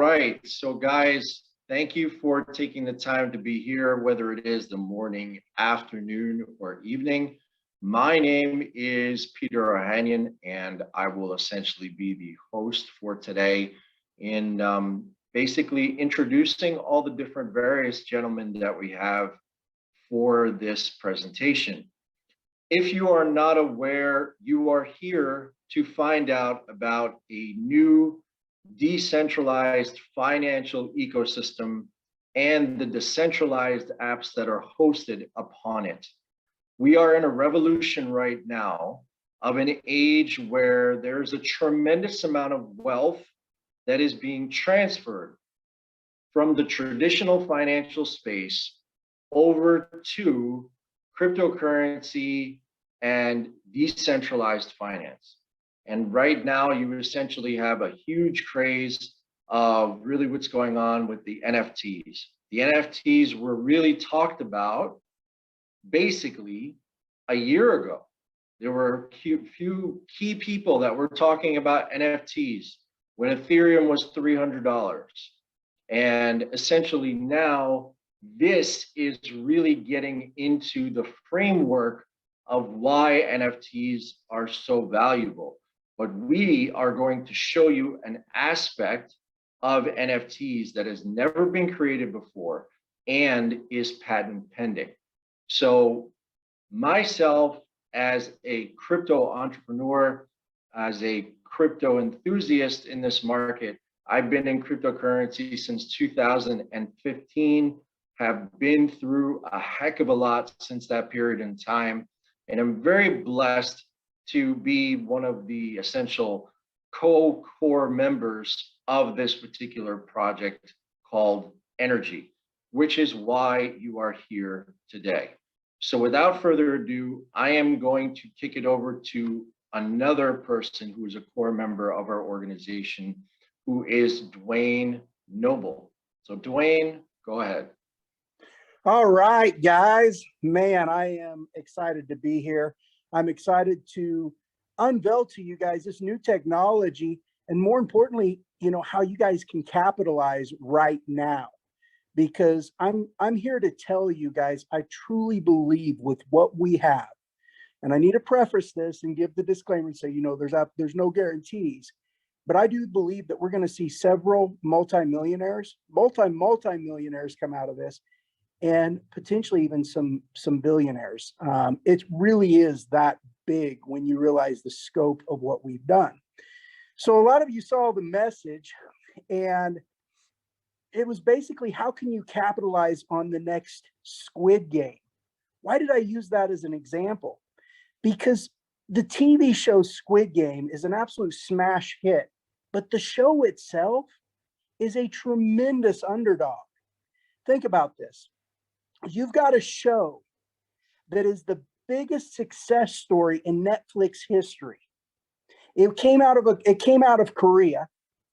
right. So guys, thank you for taking the time to be here, whether it is the morning, afternoon, or evening. My name is Peter Ohanian, and I will essentially be the host for today in basically introducing all the different various gentlemen that we have for this presentation. If you are not aware, you are here to find out about a new decentralized financial ecosystem and the decentralized apps that are hosted upon it. We are in a revolution right now of an age where there's a tremendous amount of wealth that is being transferred from the traditional financial space over to cryptocurrency and decentralized finance. And right now, you essentially have a huge craze of really what's going on with the NFTs. The NFTs were really talked about basically a year ago. There were a few key people that were talking about NFTs when Ethereum was $300. And essentially now, this is really getting into the framework of why NFTs are so valuable. But we are going to show you an aspect of NFTs that has never been created before and is patent pending. So myself, as a crypto entrepreneur, as a crypto enthusiast in this market, I've been in cryptocurrency since 2015, have been through a heck of a lot since that period in time. And I'm very blessed to be one of the essential core members of this particular project called NRGY, which is why you are here today. So without further ado, I am going to kick it over to another person who is a core member of our organization, who is Dwayne Noble. So Dwayne, go ahead. All right, guys, man, I am excited to be here. I'm excited to unveil to you guys this new technology, and more importantly, how you guys can capitalize right now. Because I'm here to tell you guys, I truly believe with what we have, and I need to preface this and give the disclaimer and say, there's no guarantees, but I do believe that we're going to see several multimillionaires come out of this, and potentially even some billionaires. It really is that big when you realize the scope of what we've done. So a lot of you saw the message, and it was basically, how can you capitalize on the next Squid Game? Why did I use that as an example? Because the TV show Squid Game is an absolute smash hit, but the show itself is a tremendous underdog. Think about this. You've got a show that is the biggest success story in Netflix history. It came out of Korea.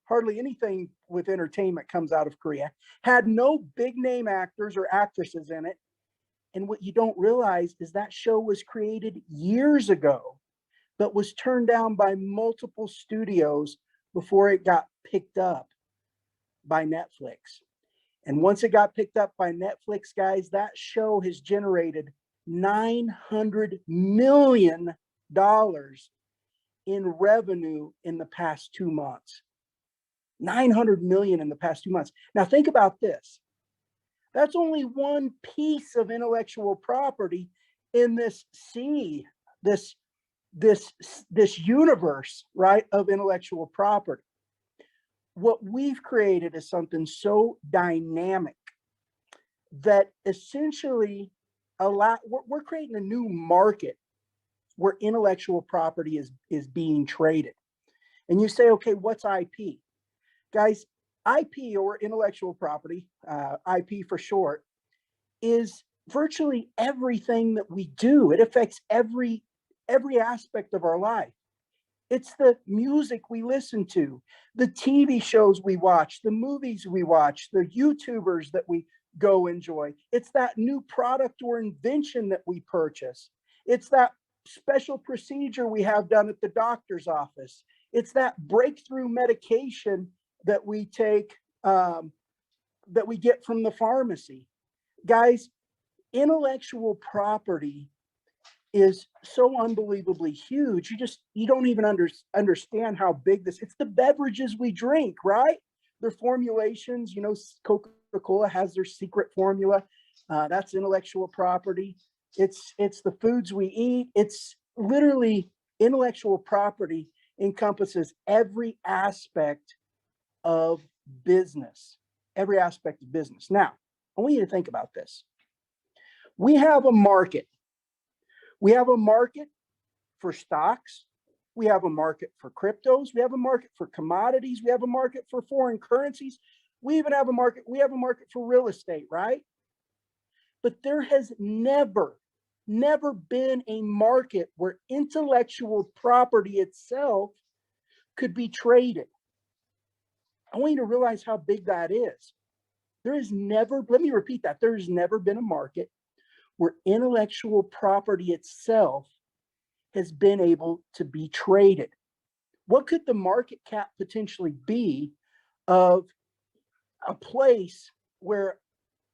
Hardly anything with entertainment comes out of Korea. Had no big name actors or actresses in it. And what you don't realize is that show was created years ago, but was turned down by multiple studios before it got picked up by Netflix. And once it got picked up by Netflix, guys, that show has generated $900 million in revenue in the past 2 months. 900 million in the past 2 months. Now think about this. That's only one piece of intellectual property in this sea, this universe, right, of intellectual property. What we've created is something so dynamic that essentially we're creating a new market where intellectual property is being traded. And you say, okay, what's IP? Guys, IP, or intellectual property, IP for short, is virtually everything that we do. It affects every aspect of our life. It's the music we listen to, the TV shows we watch, the movies we watch, the YouTubers that we go enjoy. It's that new product or invention that we purchase. It's that special procedure we have done at the doctor's office. It's that breakthrough medication that we take that we get from the pharmacy. Guys, intellectual property is so unbelievably huge. You don't even understand how big this. It's the beverages we drink, right? Their formulations. You know, Coca-Cola has their secret formula. That's intellectual property. It's the foods we eat. It's literally intellectual property encompasses every aspect of business. Every aspect of business. Now, I want you to think about this. We have a market. We have a market for stocks. We have a market for cryptos. We have a market for commodities. We have a market for foreign currencies. We even have a market. We have a market for real estate, right? But there has never been a market where intellectual property itself could be traded. I want you to realize how big that is. There has never, let me repeat that, there has never been a market where intellectual property itself has been able to be traded. What could the market cap potentially be of a place where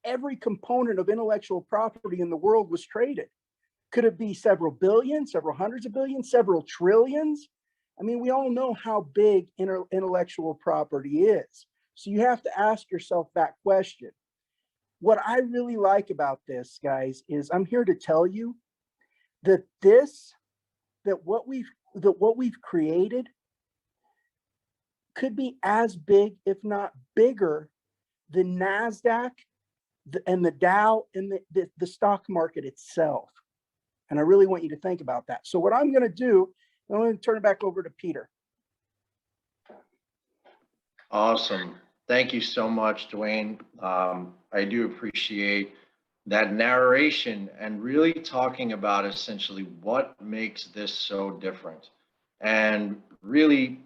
every component of intellectual property in the world was traded? Could it be several billion, several hundreds of billions, several trillions? I mean, we all know how big intellectual property is. So you have to ask yourself that question. What I really like about this, guys, is I'm here to tell you that what we've created could be as big, if not bigger, than NASDAQ and the Dow and the stock market itself. And I really want you to think about that. So what I'm going to do, I'm going to turn it back over to Peter. Awesome. Thank you so much, Dwayne. I do appreciate that narration and really talking about essentially what makes this so different. And really,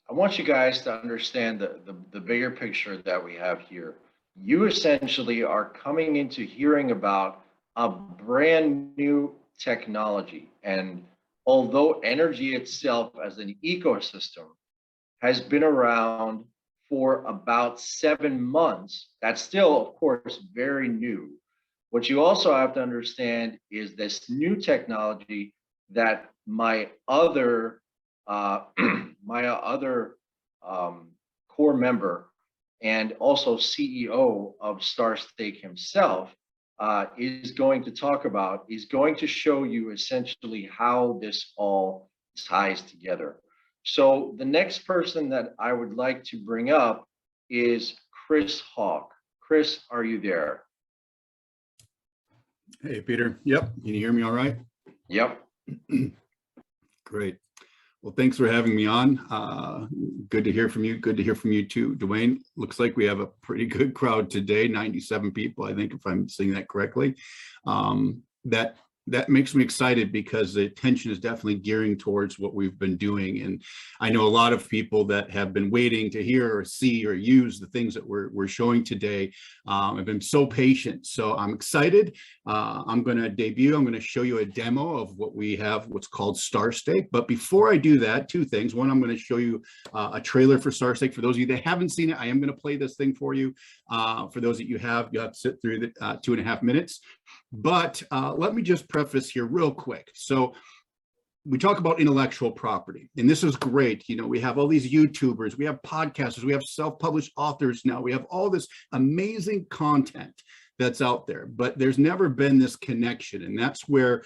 I want you guys to understand the bigger picture that we have here. You essentially are coming into hearing about a brand new technology. And although energy itself as an ecosystem has been around for about 7 months, that's still, of course, very new. What you also have to understand is this new technology that my other core member and also CEO of StarStake himself is going to talk about, is going to show you essentially how this all ties together. So the next person that I would like to bring up is Chris Hawk. Chris, are you there? Hey, Peter. Yep. Can you hear me all right? Yep. Great. Well, thanks for having me on. Good to hear from you. Good to hear from you too, Dwayne. Looks like we have a pretty good crowd today, 97 people, I think, if I'm saying that correctly. That makes me excited because the attention is definitely gearing towards what we've been doing. And I know a lot of people that have been waiting to hear or see or use the things that we're showing today. I've been so patient. So I'm excited. I'm going to show you a demo of what we have, what's called StarStake. But before I do that, two things. One, I'm going to show you a trailer for StarStake. For those of you that haven't seen it, I am going to play this thing for you. For those that you'll have to sit through the 2.5 minutes. But let me just preface here real quick. So we talk about intellectual property, and this is great. You know, we have all these YouTubers, we have podcasters, we have self-published authors now, we have all this amazing content that's out there, but there's never been this connection. And that's where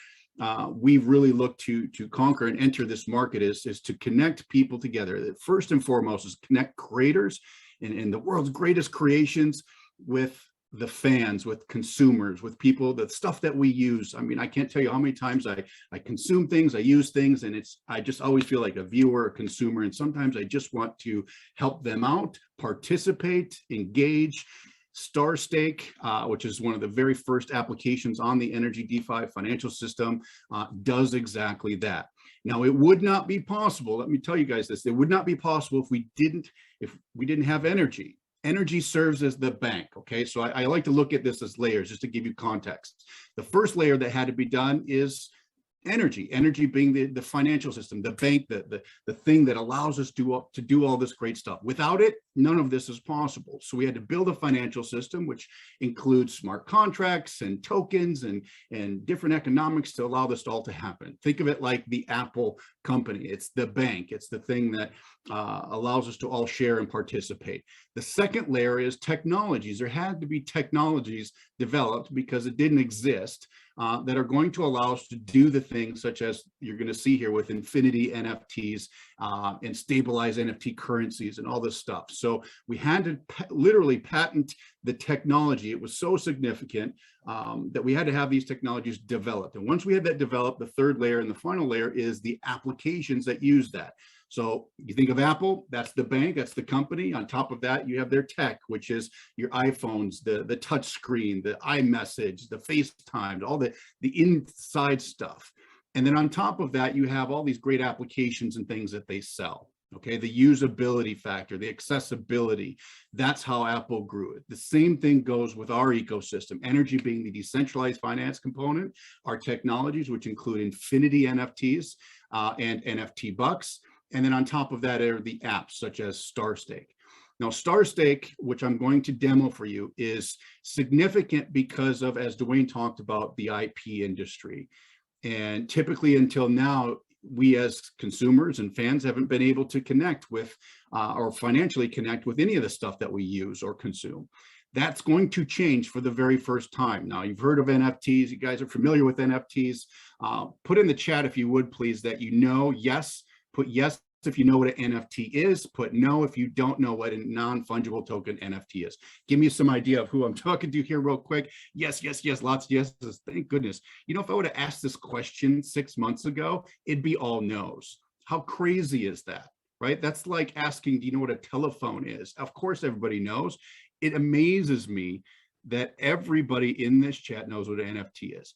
we've really looked to conquer and enter this market is to connect people together. First and foremost is connect creators and the world's greatest creations with the fans, with consumers, with people, the stuff that we use. I mean, I can't tell you how many times I consume things, I use things, and I just always feel like a viewer, a consumer, and sometimes I just want to help them out, participate, engage. StarStake, which is one of the very first applications on the Energy DeFi financial system, does exactly that. Now, it would not be possible, let me tell you guys this, it would not be possible if we didn't have energy. Energy serves as the bank, okay? So I like to look at this as layers, just to give you context. The first layer that had to be done is energy being the financial system, the bank, the thing that allows us to do all this great stuff. Without it, none of this is possible. So we had to build a financial system, which includes smart contracts and tokens and different economics to allow this all to happen. Think of it like the Apple company. It's the bank. It's the thing that allows us to all share and participate. The second layer is technologies. There had to be technologies developed because it didn't exist that are going to allow us to do the things such as you're going to see here with infinity NFTs and stabilized NFT currencies and all this stuff. So we had to literally patent the technology. It was so significant that we had to have these technologies developed. And once we had that developed, the third layer and the final layer is the applications that use that. So you think of Apple, that's the bank, that's the company. On top of that, you have their tech, which is your iPhones, the touch screen, the iMessage, the FaceTime, all the inside stuff. And then on top of that, you have all these great applications and things that they sell. Okay, the usability factor, the accessibility, that's how Apple grew it. The same thing goes with our ecosystem, NRGY being the decentralized finance component, our technologies, which include infinity NFTs and NFT bucks. And then on top of that are the apps such as StarStake. Now, StarStake, which I'm going to demo for you, is significant because of, as Dwayne talked about, the IP industry. And typically until now, we as consumers and fans haven't been able to connect with or financially connect with any of the stuff that we use or consume. That's going to change for the very first time. Now, you've heard of NFTs. You guys are familiar with NFTs. Put in the chat, if you would, please, that you know, yes. Put yes if you know what an NFT is. Put no if you don't know what a non-fungible token NFT is. Give me some idea of who I'm talking to here real quick. Yes, yes, yes, lots of yeses. Thank goodness. You know, if I would have asked this question 6 months ago, it'd be all no's. How crazy is that, right? That's like asking, do you know what a telephone is? Of course, everybody knows. It amazes me that everybody in this chat knows what an NFT is.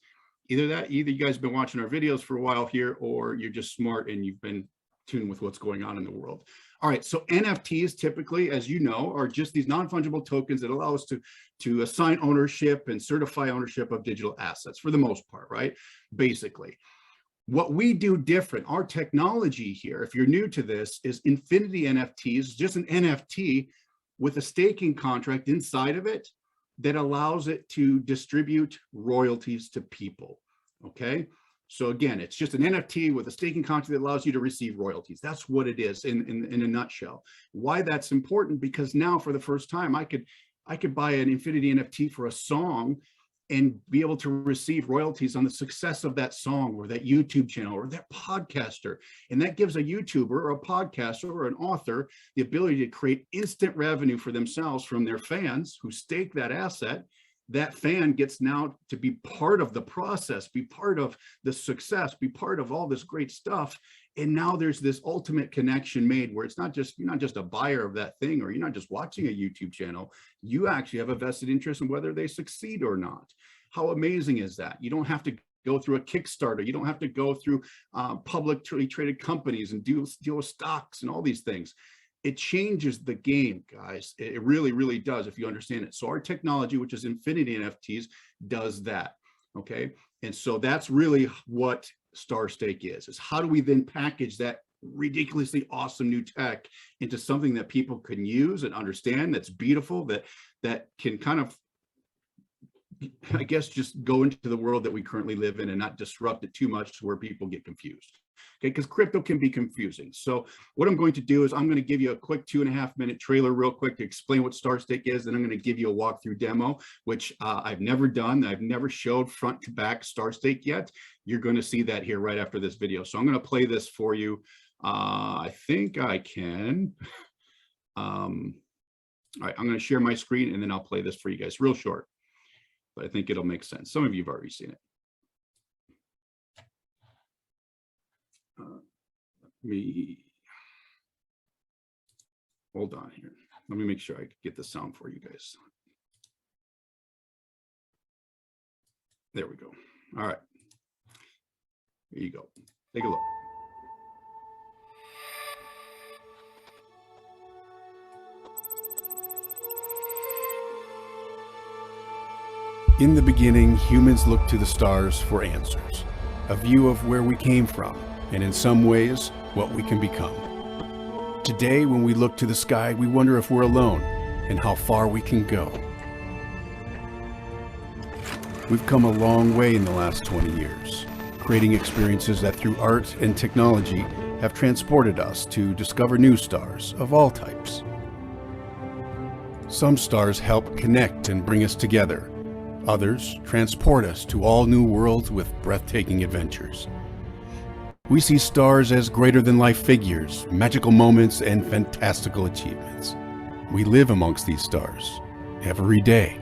Either you guys have been watching our videos for a while here, or you're just smart and you've been tuned with what's going on in the world. All right, so NFTs typically, as you know, are just these non-fungible tokens that allow us to assign ownership and certify ownership of digital assets for the most part, right? Basically. What we do different, our technology here, if you're new to this, is infinity NFTs, just an NFT with a staking contract inside of it that allows it to distribute royalties to people, okay? So again, it's just an NFT with a staking contract that allows you to receive royalties. That's what it is in a nutshell. Why that's important, because now for the first time, I could buy an infinity NFT for a song and be able to receive royalties on the success of that song or that YouTube channel or that podcaster. And that gives a YouTuber or a podcaster or an author the ability to create instant revenue for themselves from their fans who stake that asset. That fan gets now to be part of the process, be part of the success, be part of all this great stuff. And now there's this ultimate connection made where it's not just, you're not just a buyer of that thing, or you're not just watching a YouTube channel. You actually have a vested interest in whether they succeed or not. How amazing is that? You don't have to go through a Kickstarter. You don't have to go through publicly traded companies and deal with stocks and all these things. It changes the game, guys. It really, really does if you understand it. So our technology, which is infinity NFTs, does that, okay? And so that's really what StarStake is how do we then package that ridiculously awesome new tech into something that people can use and understand, that's beautiful, that can kind of, I guess, just go into the world that we currently live in and not disrupt it too much to where people get confused. Okay, because crypto can be confusing. So what I'm going to do is I'm going to give you a quick 2.5-minute trailer real quick to explain what StarStake is. Then I'm going to give you a walkthrough demo, which I've never done. I've never showed front to back StarStake yet. You're going to see that here right after this video. So I'm going to play this for you. I think I can. All right, I'm going to share my screen and then I'll play this for you guys real short. But I think it'll make sense. Some of you have already seen it. Hold on here. Let me make sure I get the sound for you guys. There we go. All right. Here you go. Take a look. In the beginning, humans looked to the stars for answers, a view of where we came from, and in some ways, what we can become. Today, when we look to the sky, we wonder if we're alone and how far we can go. We've come a long way in the last 20 years, creating experiences that through art and technology have transported us to discover new stars of all types. Some stars help connect and bring us together. Others transport us to all new worlds with breathtaking adventures. We see stars as greater-than-life figures, magical moments, and fantastical achievements. We live amongst these stars every day.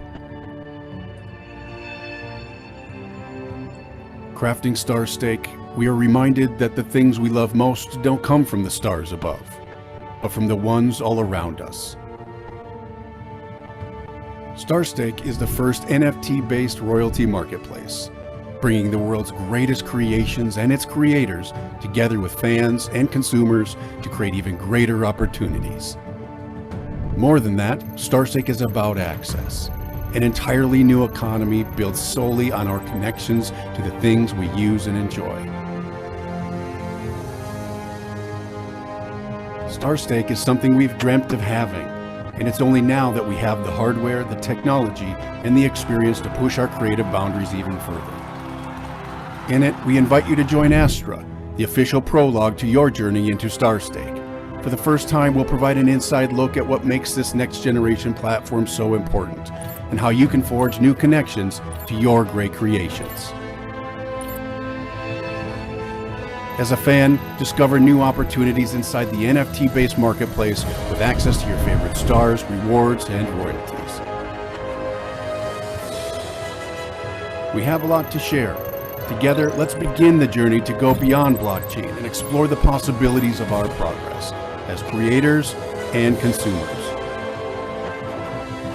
Crafting StarStake, we are reminded that the things we love most don't come from the stars above, but from the ones all around us. StarStake is the first NFT-based royalty marketplace, bringing the world's greatest creations and its creators together with fans and consumers to create even greater opportunities. More than that, StarStake is about access, an entirely new economy built solely on our connections to the things we use and enjoy. StarStake is something we've dreamt of having, and it's only now that we have the hardware, the technology, and the experience to push our creative boundaries even further. In it, we invite you to join Astra, the official prologue to your journey into StarStake. For the first time, we'll provide an inside look at what makes this next generation platform so important, and how you can forge new connections to your great creations. As a fan, discover new opportunities inside the NFT-based marketplace with access to your favorite stars, rewards, and royalties. We have a lot to share. Together, let's begin the journey to go beyond blockchain and explore the possibilities of our progress as creators and consumers.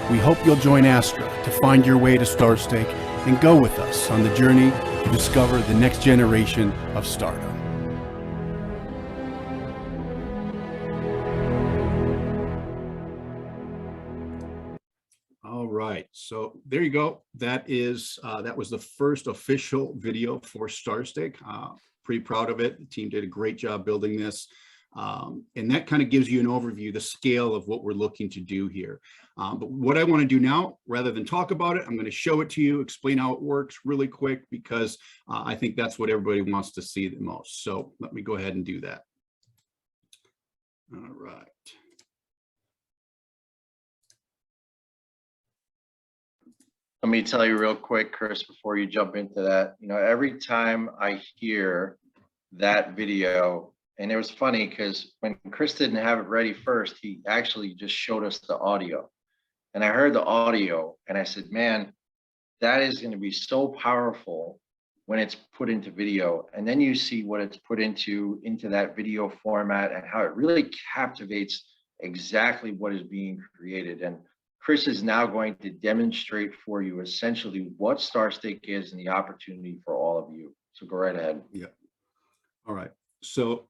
We hope you'll join Astra to find your way to StarStake and go with us on the journey to discover the next generation of stardom. All right, so there you go. That was the first official video for StarStake. Pretty proud of it. The team did a great job building this. And that kind of gives you an overview, the scale of what we're looking to do here. But what I want to do now, rather than talk about it, I'm going to show it to you, explain how it works really quick, because I think that's what everybody wants to see the most. So let me go ahead and do that. All right. Let me tell you real quick, Chris, before you jump into that, every time I hear that video, and it was funny because when Chris didn't have it ready first, he actually just showed us the audio. And I heard the audio and I said, man, that is going to be so powerful when it's put into video. And then you see what it's put into that video format and how it really captivates exactly what is being created. And Chris is now going to demonstrate for you essentially what StarStake is and the opportunity for all of you. So go right ahead. Yeah. All right. So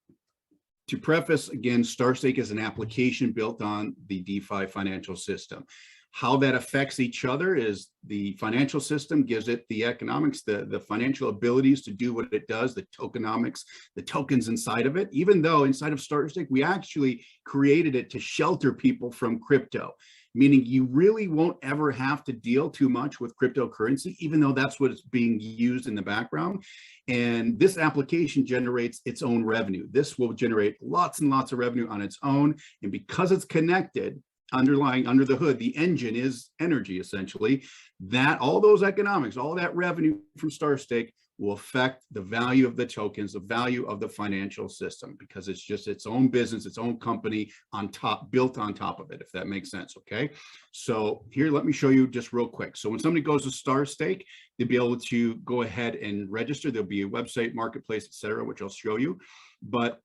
to preface, again, StarStake is an application built on the DeFi financial system. How that affects each other is the financial system gives it the economics, the financial abilities to do what it does, the tokenomics, the tokens inside of it, even though inside of StarStake, we actually created it to shelter people from crypto, meaning you really won't ever have to deal too much with cryptocurrency, even though that's what is being used in the background. And this application generates its own revenue. This will generate lots and lots of revenue on its own. And because it's connected, underlying under the hood, the engine is energy, essentially, that all those economics, all that revenue from StarStake will affect the value of the tokens, the value of the financial system, because it's just its own business, its own company on top, built on top of it, if that makes sense. Okay. So here, let me show you just real quick. So when somebody goes to StarStake, they'll be able to go ahead and register. There'll be a website, marketplace, etc., which I'll show you, but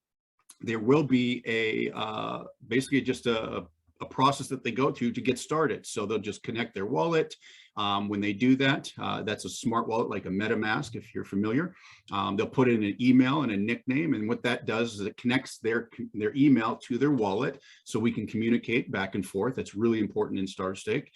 there will be a basically just a process that they go to get started. So they'll just connect their wallet. When they do that, that's a smart wallet like a MetaMask, if you're familiar. They'll put in an email and a nickname, and what that does is it connects their email to their wallet so we can communicate back and forth. That's really important in StarStake.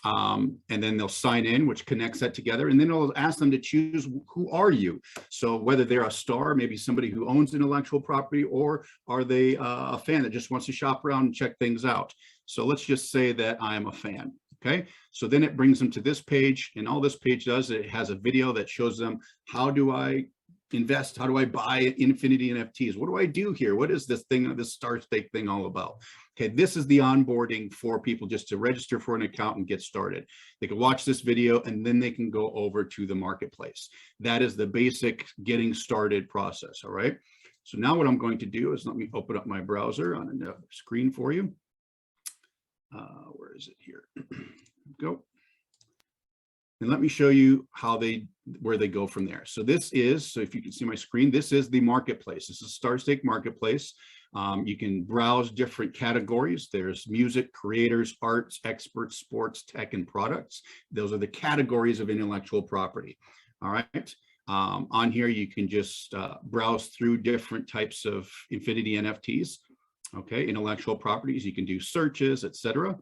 And then they'll sign in, which connects that together. And then it'll ask them to choose, who are you? So whether they're a star, maybe somebody who owns intellectual property, or are they a fan that just wants to shop around and check things out? So let's just say that I'm a fan. Okay, so then it brings them to this page, and all this page does, it has a video that shows them, how do I invest? How do I buy Infinity NFTs? What do I do here? What is this thing, this StarStake thing all about? Okay, this is the onboarding for people just to register for an account and get started. They can watch this video and then they can go over to the marketplace. That is the basic getting started process, all right? So now what I'm going to do is, let me open up my browser on another screen for you. Where is it here? Go. And let me show you how where they go from there. So this is, so if you can see my screen, this is the marketplace. This is StarStake Marketplace. You can browse different categories. There's music, creators, arts, experts, sports, tech, and products. Those are the categories of intellectual property. All right. On here, you can just browse through different types of Infinity NFTs. Okay, intellectual properties. You can do searches, etc.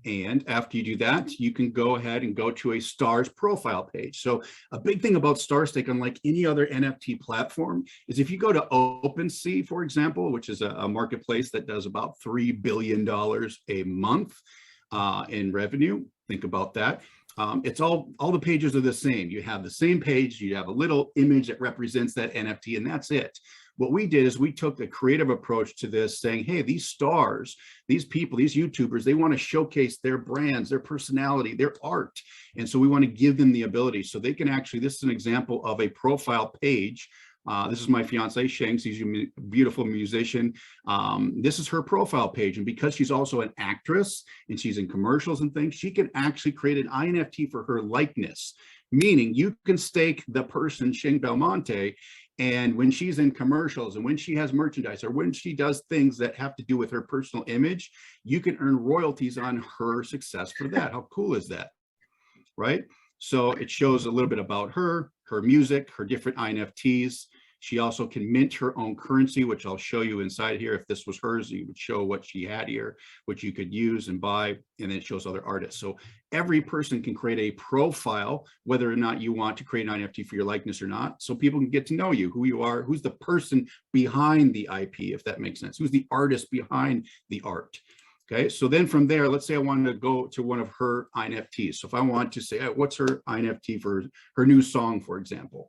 And after you do that, you can go ahead and go to a star's profile page. So a big thing about StarStake, unlike any other NFT platform, is if you go to OpenSea, for example, which is a marketplace that does about $3 billion a month in revenue, think about that. It's all the pages are the same. You have the same page, you have a little image that represents that NFT, and that's it. What we did is we took a creative approach to this, saying, hey, these stars, these people, these YouTubers, they want to showcase their brands, their personality, their art. And so we want to give them the ability so they can actually, this is an example of a profile page. This is my fiance, Shanks. She's a beautiful musician. This is her profile page. And because she's also an actress and she's in commercials and things, she can actually create an INFT for her likeness, meaning you can stake the person, Shane Belmonte, and when she's in commercials and when she has merchandise or when she does things that have to do with her personal image, you can earn royalties on her success for that. How cool is that? Right? So it shows a little bit about her music, her different INFTs. She also can mint her own currency, which I'll show you inside here. If this was hers, you would show what she had here, which you could use and buy, and then it shows other artists. So every person can create a profile, whether or not you want to create an NFT for your likeness or not, so people can get to know you, who you are, who's the person behind the IP, if that makes sense, who's the artist behind the art. Okay, so then from there, let's say I wanted to go to one of her INFTs. So if I want to say, what's her INFT for her new song, for example?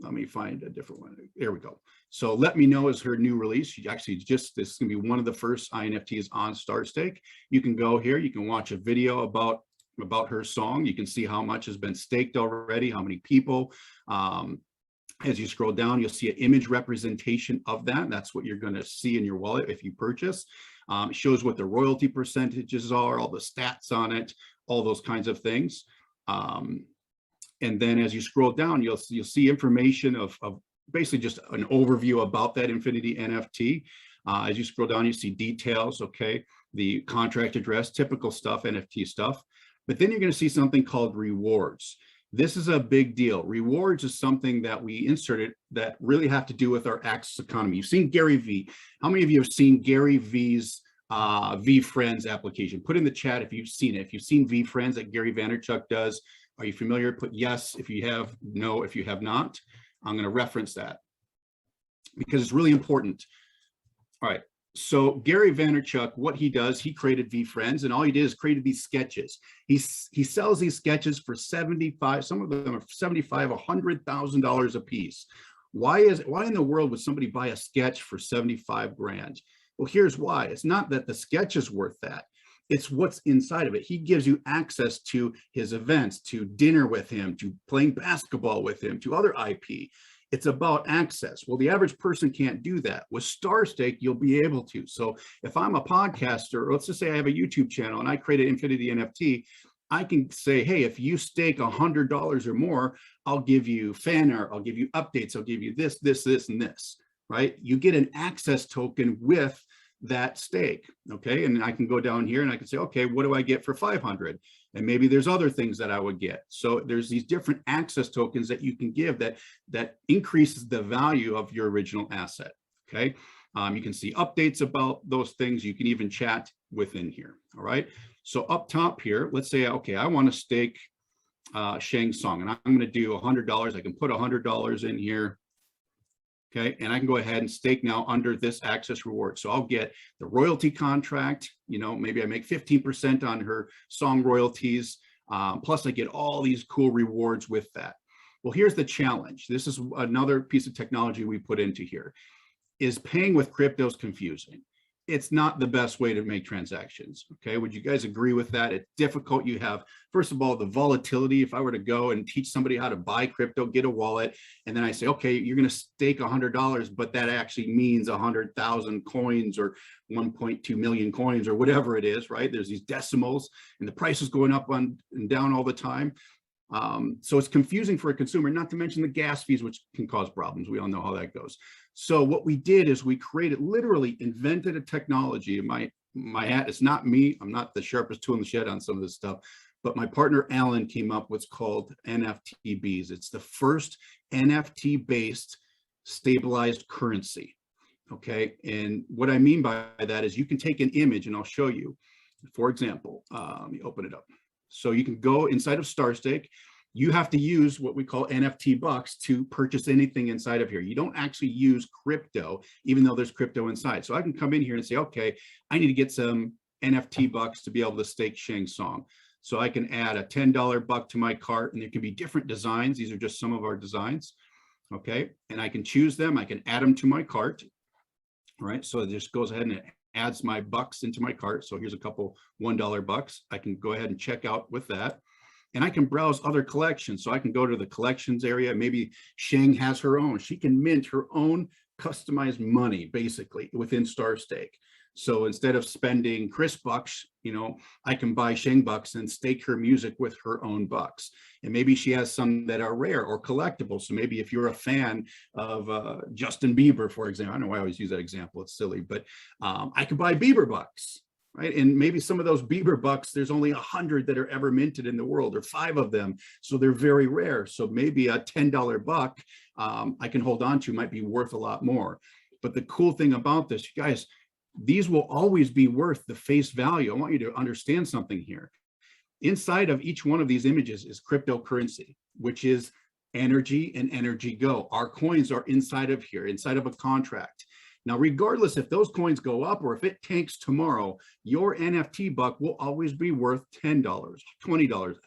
Let me find a different one. There we go. So let me know is her new release. She actually this is gonna be one of the first INFTs on StarStake. You can go here, you can watch a video about her song. You can see how much has been staked already, how many people. As you scroll down, you'll see an image representation of that. That's what you're gonna see in your wallet if you purchase. It shows what the royalty percentages are, all the stats on it, all those kinds of things. And then as you scroll down, you'll see information of basically just an overview about that Infinity NFT. As you scroll down, you see details, okay, the contract address, typical stuff, NFT stuff. But then you're going to see something called rewards. This is a big deal. Rewards is something that we inserted that really have to do with our access economy. You've seen Gary V. How many of you have seen Gary V's VFriends application? Put in the chat if you've seen it. If you've seen VFriends that Gary Vaynerchuk does, are you familiar? Put yes if you have, no if you have not. I'm going to reference that because it's really important. All right. So Gary Vaynerchuk, what he does, he created VFriends, and all he did is created these sketches. He sells these sketches for $75, some of them are $75,000, $100,000 a piece. Why in the world would somebody buy a sketch for 75 grand? Well, here's why. It's not that the sketch is worth that. It's what's inside of it. He gives you access to his events, to dinner with him, to playing basketball with him, to other IP. It's about access. Well, the average person can't do that. With StarStake, you'll be able to. So if I'm a podcaster, or let's just say I have a YouTube channel and I create an Infinity NFT, I can say, hey, if you stake $100 or more, I'll give you fan art, I'll give you updates, I'll give you this, this, this, and this, right? You get an access token with that stake, okay? And I can go down here and I can say, okay, what do I get for 500? And maybe there's other things that I would get. So there's these different access tokens that you can give that increases the value of your original asset, okay? You can see updates about those things. You can even chat within here, all right? So up top here, let's say, okay, I want to stake Shang Tsung, and I'm going to do $100. I can put $100 in here. Okay, and I can go ahead and stake now under this access reward. So I'll get the royalty contract, you know, maybe I make 15% on her song royalties. Plus I get all these cool rewards with that. Well, here's the challenge. This is another piece of technology we put into here. Is paying with crypto is confusing. It's not the best way to make transactions. Okay, would you guys agree with that? It's difficult. You have, first of all, the volatility. If I were to go and teach somebody how to buy crypto, get a wallet, and then I say, okay, you're going to stake $100, but that actually means 100,000 coins or 1.2 million coins or whatever it is, right? There's these decimals and the price is going up and down all the time. So it's confusing for a consumer, not to mention the gas fees, which can cause problems. We all know how that goes. So what we did is we created, literally invented a technology. My hat, it's not me. I'm not the sharpest tool in the shed on some of this stuff, but my partner, Alan, came up with what's called NFTBs. It's the first NFT-based stabilized currency. Okay. And what I mean by that is you can take an image, and I'll show you, for example, let me open it up. So you can go inside of StarStake. You have to use what we call NFT bucks to purchase anything inside of here. You don't actually use crypto, even though there's crypto inside. So I can come in here and say, okay, I need to get some NFT bucks to be able to stake Shang Tsung. So I can add a $10 buck to my cart, and there can be different designs. These are just some of our designs. Okay. And I can choose them. I can add them to my cart. All right. So it just goes ahead and it adds my bucks into my cart. So here's a couple $1 bucks. I can go ahead and check out with that. And I can browse other collections. So I can go to the collections area. Maybe Shang has her own. She can mint her own customized money, basically, within StarStake. So instead of spending Chris bucks, you know, I can buy Shang bucks and stake her music with her own bucks. And maybe she has some that are rare or collectible. So maybe if you're a fan of Justin Bieber, for example, I don't know why I always use that example, it's silly, but I could buy Bieber bucks. Right. And maybe some of those Bieber bucks, there's only 100 that are ever minted in the world, or 5 of them. So they're very rare. So maybe a $10 buck I can hold on to might be worth a lot more. But the cool thing about this, you guys, these will always be worth the face value. I want you to understand something here. Inside of each one of these images is cryptocurrency, which is NRGY and NRGYGO. Our coins are inside of here, inside of a contract. Now, regardless if those coins go up or if it tanks tomorrow, your NFT buck will always be worth $10, $20,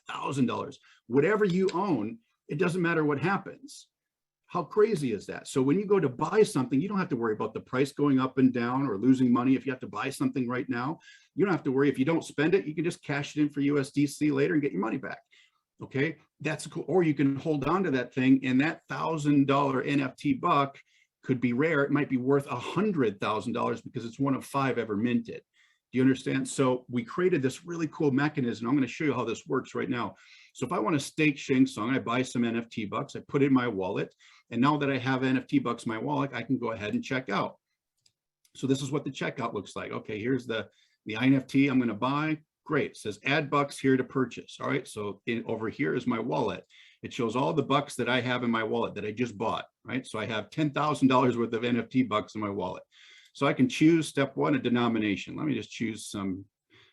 $1,000, whatever you own. It doesn't matter what happens. How crazy is that? So when you go to buy something, you don't have to worry about the price going up and down or losing money. If you have to buy something right now, you don't have to worry. If you don't spend it, you can just cash it in for USDC later and get your money back. Okay, that's cool. Or you can hold on to that thing, and that $1,000 NFT buck could be rare. It might be worth $100,000 because it's one of 5 ever minted. Do you understand? So we created this really cool mechanism. I'm going to show you how this works right now. So if I want to stake Shang Tsung, I buy some NFT bucks, I put it in my wallet. And now that I have NFT bucks in my wallet, I can go ahead and check out. So this is what the checkout looks like. Okay, here's the NFT I'm going to buy. Great. It says add bucks here to purchase. All right. So over here is my wallet. It shows all the bucks that I have in my wallet that I just bought. Right. So I have $10,000 worth of NFT bucks in my wallet. So I can choose step 1, a denomination. Let me just choose some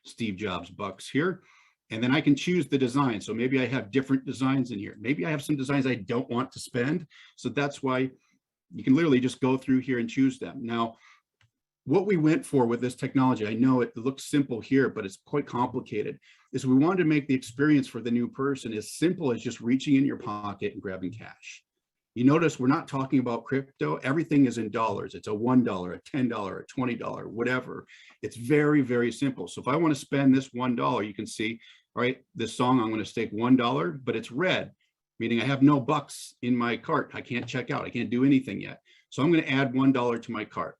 Steve Jobs bucks here. And then I can choose the design. So maybe I have different designs in here. Maybe I have some designs I don't want to spend. So that's why you can literally just go through here and choose them. Now, what we went for with this technology, I know it looks simple here, but it's quite complicated, is we wanted to make the experience for the new person as simple as just reaching in your pocket and grabbing cash. You notice we're not talking about crypto. Everything is in dollars. It's a $1, a $10, a $20, whatever. It's very, very simple. So if I want to spend this $1, you can see, all right, this song, I'm going to stake $1, but it's red, meaning I have no bucks in my cart. I can't check out. I can't do anything yet. So I'm going to add $1 to my cart.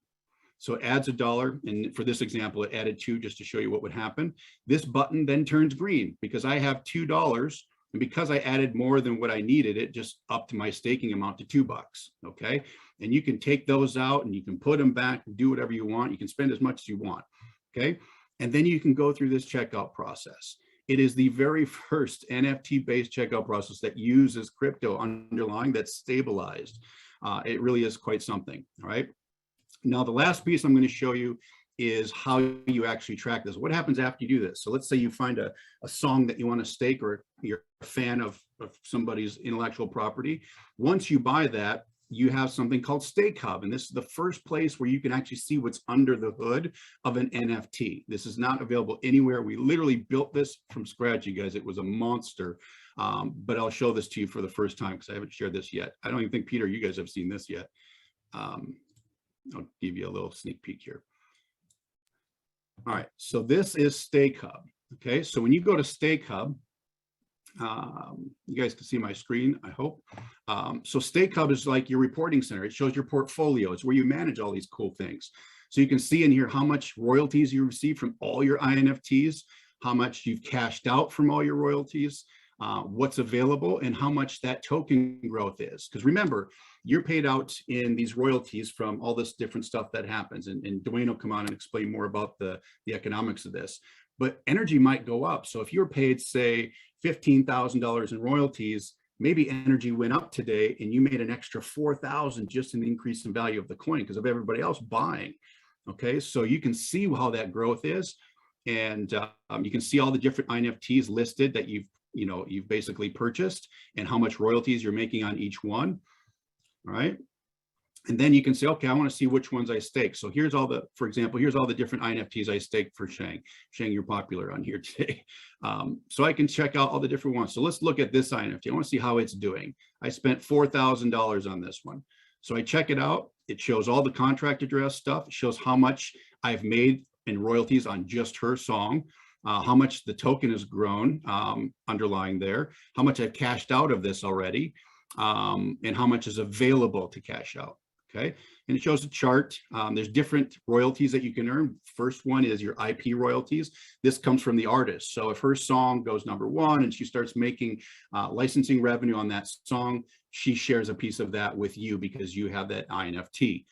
So it adds $1. And for this example, it added 2 just to show you what would happen. This button then turns green because I have $2. And because I added more than what I needed, it just upped my staking amount to $2. Okay. And you can take those out and you can put them back and do whatever you want. You can spend as much as you want. Okay. And then you can go through this checkout process. It is the very first NFT based checkout process that uses crypto underlying, that's stabilized. It really is quite something. All right. Now, the last piece I'm going to show you is how you actually track this. What happens after you do this? So let's say you find a song that you want to stake, or you're a fan of somebody's intellectual property. Once you buy that, you have something called Steakhub, and this is the first place where you can actually see what's under the hood of an NFT. This is not available anywhere. We literally built this from scratch, you guys. It was a monster, but I'll show this to you for the first time because I haven't shared this yet. I don't even think, Peter, you guys have seen this yet. I'll give you a little sneak peek here. All right, so this is Steakhub. Okay, so when you go to Steakhub, you guys can see my screen, I hope. So Steakhub is like your reporting center. It shows your portfolio. It's where you manage all these cool things. So you can see in here how much royalties you receive from all your INFTs, how much you've cashed out from all your royalties, what's available, and how much that token growth is. Because remember, you're paid out in these royalties from all this different stuff that happens. And Dwayne will come on and explain more about the economics of this. But energy might go up. So if you're paid, say, $15,000 in royalties, maybe energy went up today and you made an extra 4,000 just in the increase in value of the coin because of everybody else buying. Okay, so you can see how that growth is, and you can see all the different INFTs listed that you've basically purchased and how much royalties you're making on each one. All right. And then you can say, okay, I want to see which ones I stake. So here's all the, for example, here's all the different INFTs I staked for Shang. Shang, you're popular on here today. So I can check out all the different ones. So let's look at this INFT. I want to see how it's doing. I spent $4,000 on this one. So I check it out. It shows all the contract address stuff. It shows how much I've made in royalties on just her song, how much the token has grown, underlying there, how much I've cashed out of this already, and how much is available to cash out. Okay, and it shows a chart. There's different royalties that you can earn. First one is your IP royalties. This comes from the artist. So if her song goes #1 and she starts making licensing revenue on that song, she shares a piece of that with you because you have that INFT.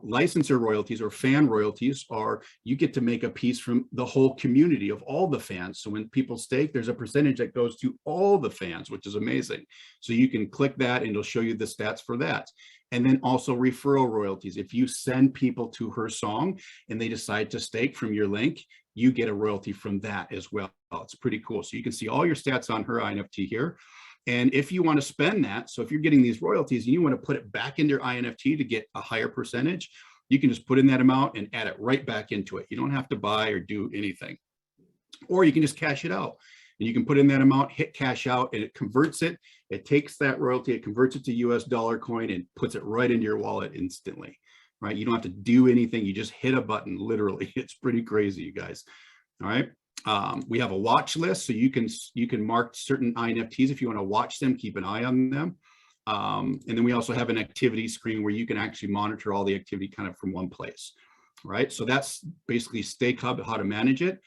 Licensor royalties or fan royalties are you get to make a piece from the whole community of all the fans. So when people stake, there's a percentage that goes to all the fans, which is amazing. So you can click that and it'll show you the stats for that. And then also referral royalties. If you send people to her song and they decide to stake from your link, you get a royalty from that as well. It's pretty cool. So you can see all your stats on her INFT here. And if you want to spend that, so if you're getting these royalties and you want to put it back into your INFT to get a higher percentage, you can just put in that amount and add it right back into it. You don't have to buy or do anything. Or you can just cash it out. And you can put in that amount, hit cash out, and it converts it. It takes that royalty, it converts it to US dollar coin and puts it right into your wallet instantly, right? You don't have to do anything. You just hit a button, literally. It's pretty crazy, you guys. All right. We have a watch list, so you can mark certain INFTs if you want to watch them, keep an eye on them. And then we also have an activity screen where you can actually monitor all the activity kind of from one place, right? So that's basically Steakhub, how to manage it.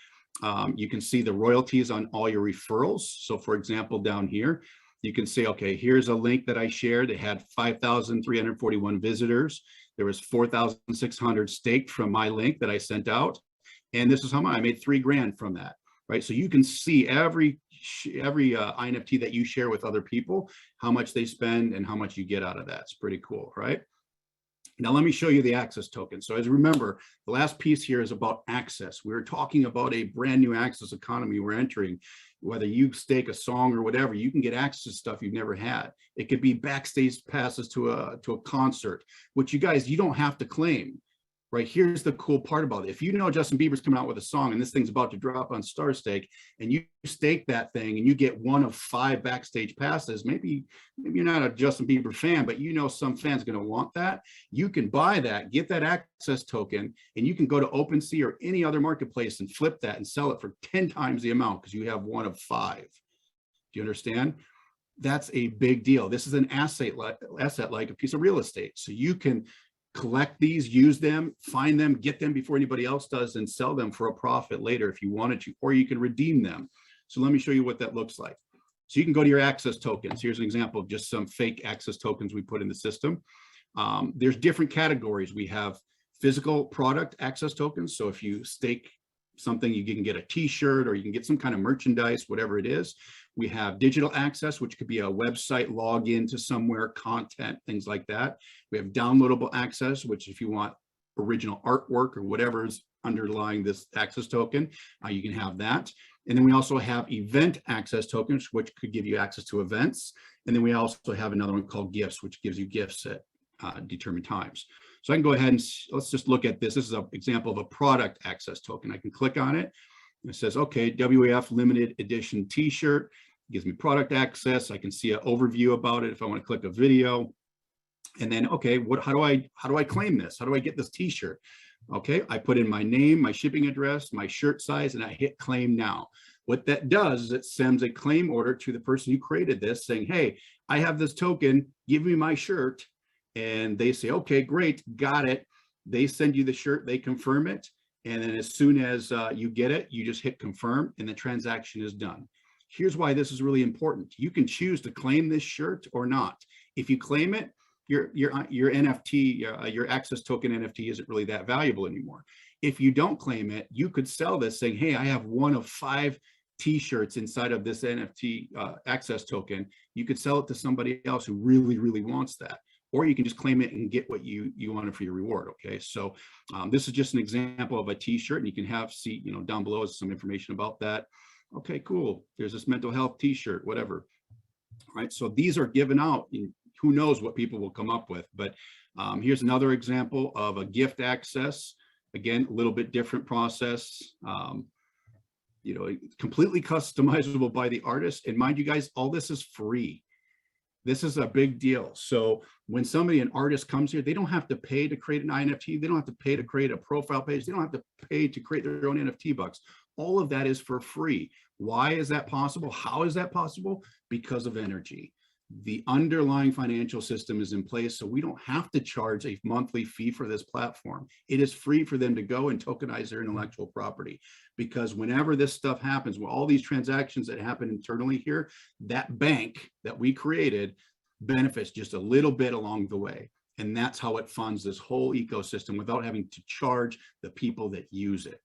You can see the royalties on all your referrals. So for example, down here, you can say, okay, here's a link that I shared. It had 5,341 visitors. There was 4,600 staked from my link that I sent out. And this is how much I made $3 grand from that, right? So you can see every INFT that you share with other people, how much they spend and how much you get out of that. It's pretty cool, right? Now, let me show you the access token. So as you remember, the last piece here is about access. We're talking about a brand new access economy we're entering. Whether you stake a song or whatever, you can get access to stuff you've never had. It could be backstage passes to a concert, which you guys, you don't have to claim. Right, here's the cool part about it. If you know Justin Bieber's coming out with a song and this thing's about to drop on StarStake and you stake that thing and you get one of 5 backstage passes, maybe you're not a Justin Bieber fan, but you know some fans going to want that. You can buy that, get that access token, and you can go to OpenSea or any other marketplace and flip that and sell it for 10 times the amount because you have one of 5. Do you understand? That's a big deal. This is an asset like a piece of real estate. So you can collect these, use them, find them, get them before anybody else does, and sell them for a profit later if you wanted to, or you can redeem them. So let me show you what that looks like. So you can go to your access tokens. Here's an example of just some fake access tokens we put in the system. There's different categories. We have physical product access tokens. So if you stake something, you can get a t-shirt or you can get some kind of merchandise, whatever it is. We have digital access, which could be a website, login to somewhere, content, things like that. We have downloadable access, which if you want original artwork or whatever's underlying this access token. You can have that. And then we also have event access tokens, which could give you access to events. And then we also have another one called gifts, which gives you gifts at determined times. So I can go ahead and let's just look at this. This is an example of a product access token. I can click on it. It says, okay, WAF limited edition t-shirt. Gives me product access. I can see an overview about it if I want to click a video. And then, okay, how do I claim this? How do I get this t-shirt? Okay, I put in my name, my shipping address, my shirt size, and I hit claim now. What that does is it sends a claim order to the person who created this saying, hey, I have this token, give me my shirt. And they say, okay, great, got it. They send you the shirt, they confirm it. And then as soon as you get it, you just hit confirm and the transaction is done. Here's why this is really important. You can choose to claim this shirt or not. If you claim it, your NFT, your access token NFT isn't really that valuable anymore. If you don't claim it, you could sell this saying, hey, I have one of 5 t-shirts inside of this NFT access token. You could sell it to somebody else who really, really wants that. Or you can just claim it and get what you wanted for your reward. Okay, so this is just an example of a t-shirt, and you can see, down below is some information about that. Okay, cool. There's this mental health t-shirt, whatever. All right, so these are given out. Who knows what people will come up with, but here's another example of a gift access. Again, a little bit different process. Completely customizable by the artist. And mind you guys, all this is free. This is a big deal. So when an artist comes here, they don't have to pay to create an NFT. They don't have to pay to create a profile page. They don't have to pay to create their own NFT bucks. All of that is for free. Why is that possible? How is that possible? Because of NRGY. The underlying financial system is in place, so we don't have to charge a monthly fee for this platform. It is free for them to go and tokenize their intellectual property, because whenever this stuff happens, all these transactions that happen internally here, that bank that we created benefits just a little bit along the way. And that's how it funds this whole ecosystem without having to charge the people that use it.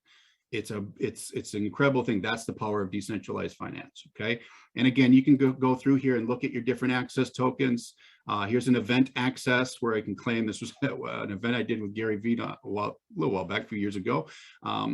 It's an incredible thing. That's the power of decentralized finance. Okay. And again, you can go through here and look at your different access tokens. Here's an event access where I can claim this was an event I did with Gary Vee a little while back, a few years ago.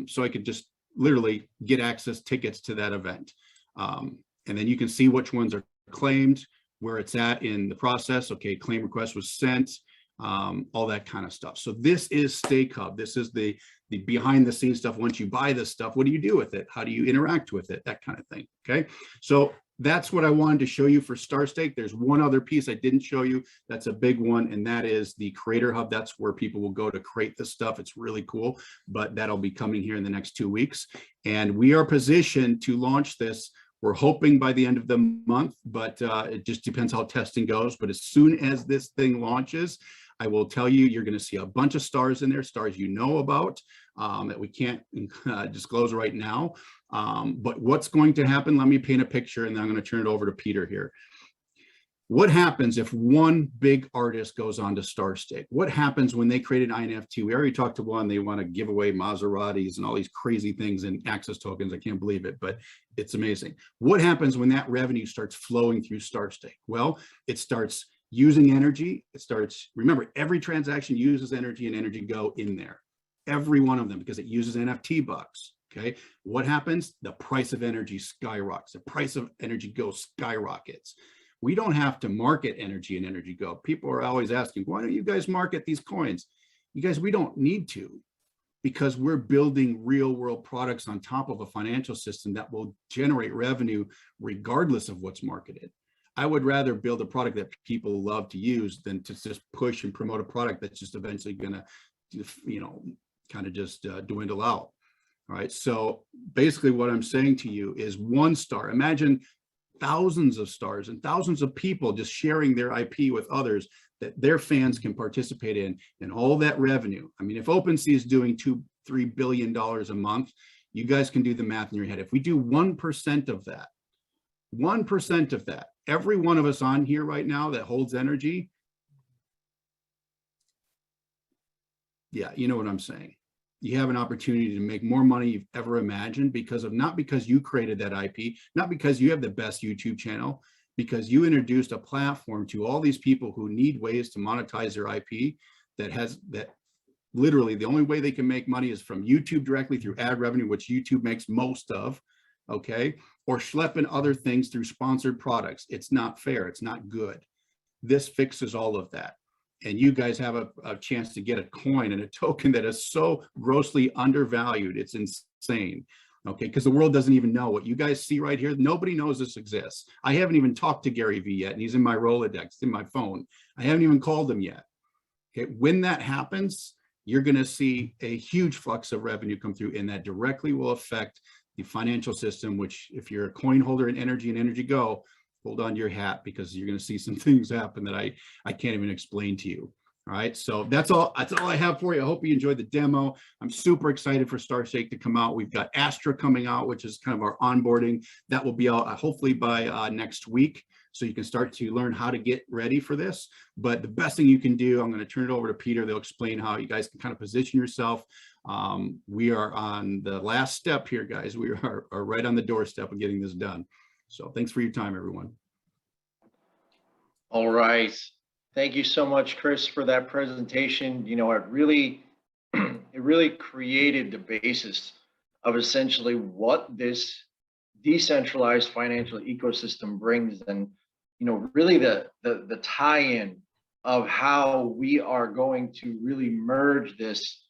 So I could just literally get access tickets to that event. And then you can see which ones are claimed, where it's at in the process. Okay, claim request was sent, all that kind of stuff. So this is Steakhub. This is the behind the scenes stuff. Once you buy this stuff, what do you do with it? How do you interact with it? That kind of thing. Okay. So that's what I wanted to show you for StarStake. There's one other piece I didn't show you. That's a big one. And that is the Creator Hub. That's where people will go to create this stuff. It's really cool, but that'll be coming here in the next 2 weeks. And we are positioned to launch this. We're hoping by the end of the month, but it just depends how testing goes. But as soon as this thing launches, I will tell you, you're going to see a bunch of stars in there, stars you know about that we can't disclose right now. But what's going to happen, let me paint a picture, and then I'm going to turn it over to Peter here. What happens if one big artist goes on to StarStake? What happens when they create an NFT? We already talked to one, they want to give away Maseratis and all these crazy things in access tokens. I can't believe it, but it's amazing. What happens when that revenue starts flowing through StarStake? Well, it starts using NRGY. It starts, remember, every transaction uses NRGY and NRGYGO in there. Every one of them, because it uses NFT bucks. Okay. What happens? The price of NRGY skyrockets. The price of NRGYGO skyrockets. We don't have to market NRGY and NRGYGO. People are always asking, why don't you guys market these coins? You guys, we don't need to, because we're building real world products on top of a financial system that will generate revenue regardless of what's marketed. I would rather build a product that people love to use than to just push and promote a product that's just eventually going to, kind of just dwindle out. All right. So basically what I'm saying to you is one star. Imagine thousands of stars and thousands of people just sharing their IP with others that their fans can participate in, and all that revenue. I mean, if OpenSea is doing $2-3 billion a month, you guys can do the math in your head. If we do 1% of that, 1% of that, every one of us on here right now that holds NRGY, yeah, you know what I'm saying. You have an opportunity to make more money you've ever imagined not because you created that IP, not because you have the best YouTube channel, because you introduced a platform to all these people who need ways to monetize their IP that Literally, the only way they can make money is from YouTube directly through ad revenue, which YouTube makes most of, okay? Or schlepping other things through sponsored products. It's not fair. It's not good. This fixes all of that. And you guys have a chance to get a coin and a token that is so grossly undervalued. It's insane. Okay, because the world doesn't even know what you guys see right here. Nobody knows this exists. I haven't even talked to Gary Vee yet, and he's in my Rolodex, in my phone. I haven't even called him yet. Okay, when that happens, you're going to see a huge flux of revenue come through, and that directly will affect the financial system, which if you're a coin holder in NRGY and NRGYGO, hold on to your hat, because you're going to see some things happen that I can't even explain to you. All right, so that's all I have for you. I hope you enjoyed the demo. I'm super excited for StarStake to come out. We've got Astra coming out, which is kind of our onboarding. That will be out hopefully by next week, so you can start to learn how to get ready for this. But the best thing you can do, I'm going to turn it over to Peter. They'll explain how you guys can kind of position yourself. We are on the last step here, guys. We are right on the doorstep of getting this done. So thanks for your time, everyone. All right. Thank you so much, Chris, for that presentation. You know, it really created the basis of essentially what this decentralized financial ecosystem brings, and you know, really the tie-in of how we are going to really merge this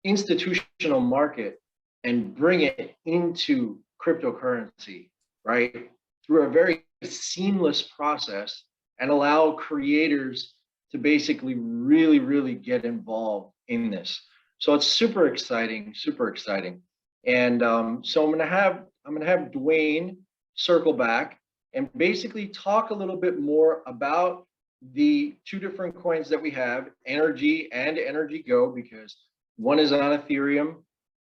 institutional market and bring it into cryptocurrency, right? Through a very seamless process, and allow creators to basically really get involved in this. So it's super exciting, super exciting. And so I'm gonna have Dwayne circle back and basically talk a little bit more about the two different coins that we have, NRGY and NRGYGO, because one is on Ethereum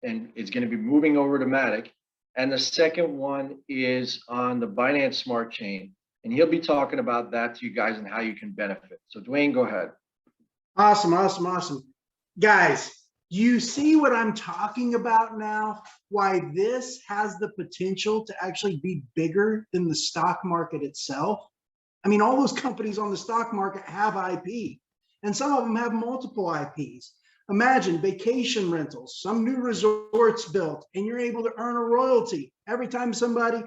and it's going to be moving over to Matic, and the second one is on the Binance Smart Chain. And he'll be talking about that to you guys and how you can benefit. So Dwayne, go ahead. Awesome. Guys, you see what I'm talking about now? Why this has the potential to actually be bigger than the stock market itself? I mean, all those companies on the stock market have IP, and some of them have multiple IPs. Imagine vacation rentals, some new resorts built, and you're able to earn a royalty every time somebody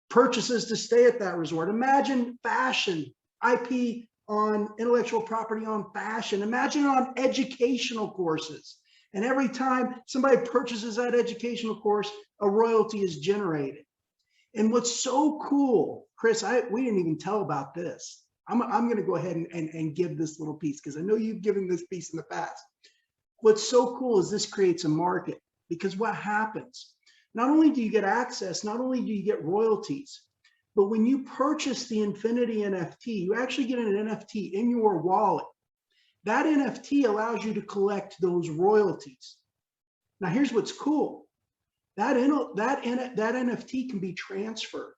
purchases to stay at that resort. Imagine fashion, IP on intellectual property on fashion. Imagine on educational courses. And every time somebody purchases that educational course, a royalty is generated. And what's so cool, Chris, we didn't even tell about this. I'm going to go ahead and give this little piece, because I know you've given this piece in the past. What's so cool is this creates a market, because what happens? Not only do you get access, not only do you get royalties, but when you purchase the Infinity NFT, you actually get an NFT in your wallet. That NFT allows you to collect those royalties. Now, here's what's cool. That NFT can be transferred.